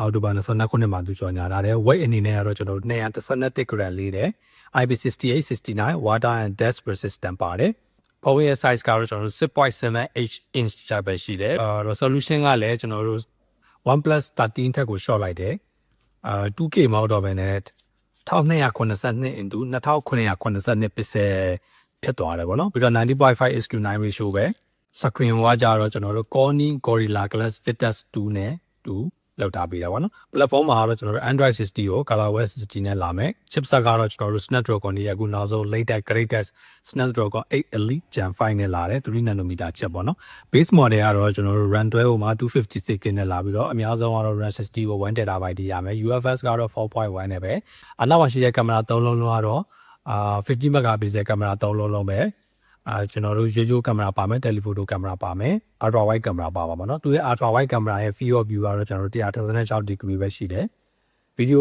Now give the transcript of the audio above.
အော်တိုဘာ29မှာသူကြော်ညာလာတယ် weight အနေနဲ့ကတော့ကျွန်တော်တို့231 gram လေးတယ် IP68 69 water and dust resistant ပါတယ်ဖုန်းရဲ့ size ကတော့ကျွန်တော်တို့ 6.7 inch ပဲရှိတယ်resolution ကလည်းကျွန်တော်တို့ OnePlus 13 ထက်ကို short လိုက်တယ်2K မဟုတ်တော့ဘဲနဲ့1282 into 2982 pixel ဖြစ်သွားတယ်ပေါ့နော်ပြီးတော့ 90.5 HQ9 ratio ပဲ screen ကကြတော့ကျွန်တော်တို့ Corning Gorilla Glass Victus 2နဲ့2လောက်ထားပေးတာပေါ့နော် platform မှာတော့ကျွန်တော်တို့ Android 60ကို ColorOS 60နဲ့လာမယ် chipset ကတော့ကျွန်တော်တို့ Snapdragon ရဲ့အခုနောက်ဆုံး latest greatest Snapdragon 8 Elite Gen 5နဲ့လာတယ်3 nanometer chip ပေါ့နော် base model ကတော့ကျွန်တော်တို့ RAM 12မှာ256 GB နဲ့လာပြီးတော့အများဆုံးကတော့ RAM 60ကို1 TB ရမယ် UFS ကတော့ 4.1 နဲ့ပဲနောက်မှာရှိတဲ့ကင်မရာ3လုံးလုံးကတော့50 megapixel ကင်မရာ3လုံးလုံးပဲကျွန်တော်တို့ရိုးကင်မရာပါမယ် telephoto ကင်မရာပါမယ် ultra wide ကင်မရာပါပါเนาะသူရဲ့ ultra wide ကင်မရာရဲ့ field of view ကတော့ကျွန်တော်တို့136 degree ပဲရှိတယ်